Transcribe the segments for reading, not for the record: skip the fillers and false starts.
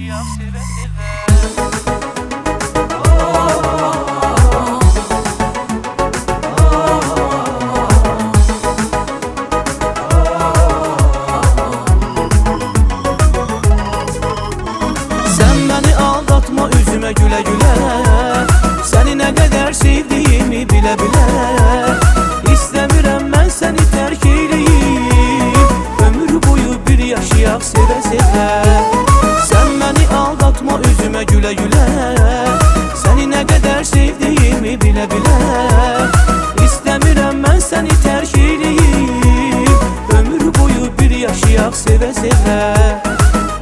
yaşayak sevə sevə. Sen beni aldatma, üzüme güle güle. Seni ne kadar sevdiğimi bile bile. İstemiyorum ben seni terk eyleyim. Ömür boyu bir yaşayak sevə sevə. Sen beni aldatma, üzüme güle güle. Seni ne kadar sevdiğimi bile bile. İstemiyorum ben seni terk eyleyim. Ömür boyu bir yaşayak sevə sevə.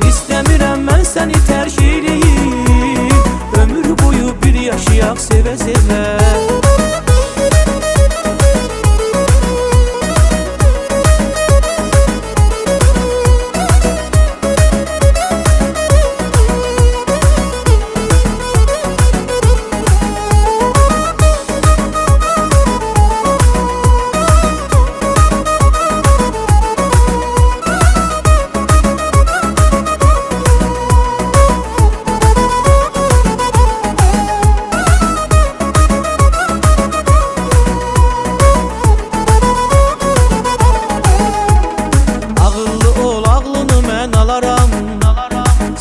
İstemiyorum ben seni terk eyleyim. Ömür boyu bir yaşayak sevə sevə.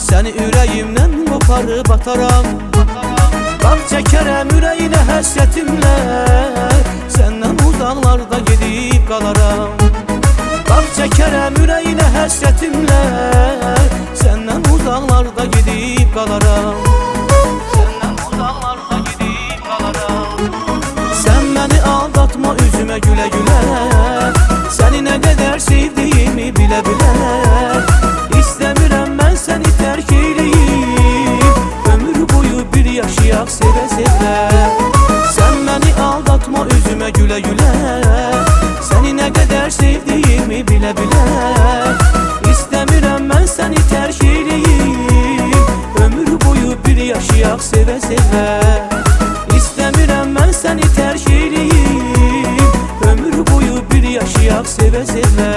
Seni ürəyimdən qoparıb ataram. Qan çəkərəm ürəyinə həsrətimlə. Səndən uzaqlarda gedib qalaram. Qan çəkərəm ürəyinə həsrətimlə. Səndən uzaqlarda gedib qalaram. Səndən uzaqlarda gedib qalaram. Sən məni aldatma, üzümə gülə gülə. Səni nə qədər sevdiyimi bilə bilə. İstəmirəm mən səni terk eyleyim. Ömür boyu bir yaşayak sevə sevə. Sen beni aldatma, üzüme güle güle. Seni ne kadar sevdiğimi bile bile. İstemiyorum ben seni terk eyleyim. Ömür boyu bir yaşayak sevə sevə. İstemiyorum ben seni terk eyleyim. Ömür boyu bir yaşayak sevə sevə.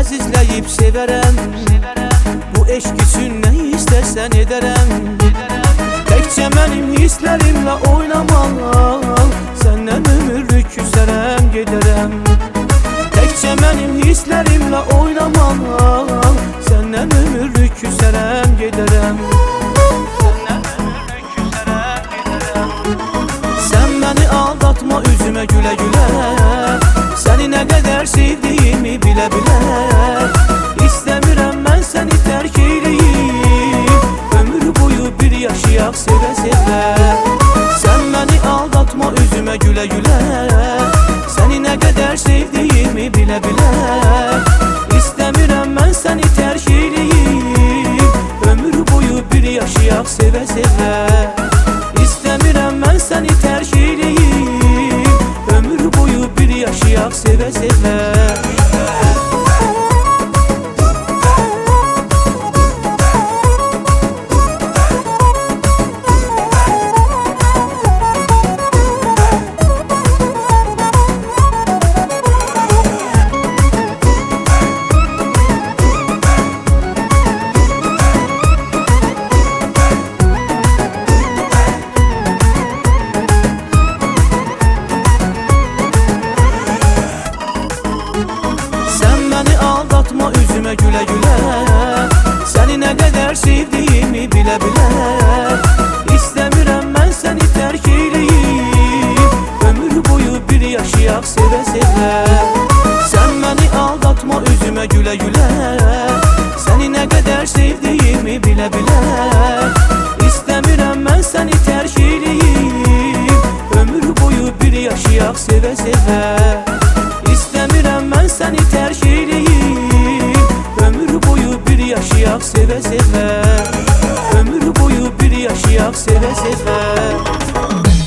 Əzizləyib sevərəm. Bu eşq üçün nə istərsən edərəm. Təkcə mənim hisslərimlə oynamaq. Səndən ömürlük küsərəm gedərəm. Təkcə mənim hisslərimlə oynamaq. Səndən ömürlük küsərəm gedərəm. Sən məni aldatma, üzümə gülə gülə. Seni ne kadar sevdiğimi bile bile. İstemiyorum ben seni terk eyleyim. Ömür boyu bir yaşayak sevə sevə. Sen beni aldatma, üzüme güle güle. Seni ne kadar sevdiğimi bile bile. İstemiyorum ben seni terk eyleyim. Ömür boyu bir yaşayak sevə sevə. İstemiyorum ben seni terk eyleyim. Ömür boyu bir yaşayak sevə sevə. Üzüme güle güle. Seni ne kadar sevdiğimi bile bile. İstemiyorum ben seni terk eyleyim. Ömür boyu bir yaşayak sevə sevə. Sen beni aldatma, üzüme güle güle. Seni ne kadar sevdiğimi bile bile. İstemiyorum ben seni terk eyleyim. Ömür boyu bir yaşayak sevə sevə. İstemiyorum sevə Ömür boyu bir yaşayaq sevə sevə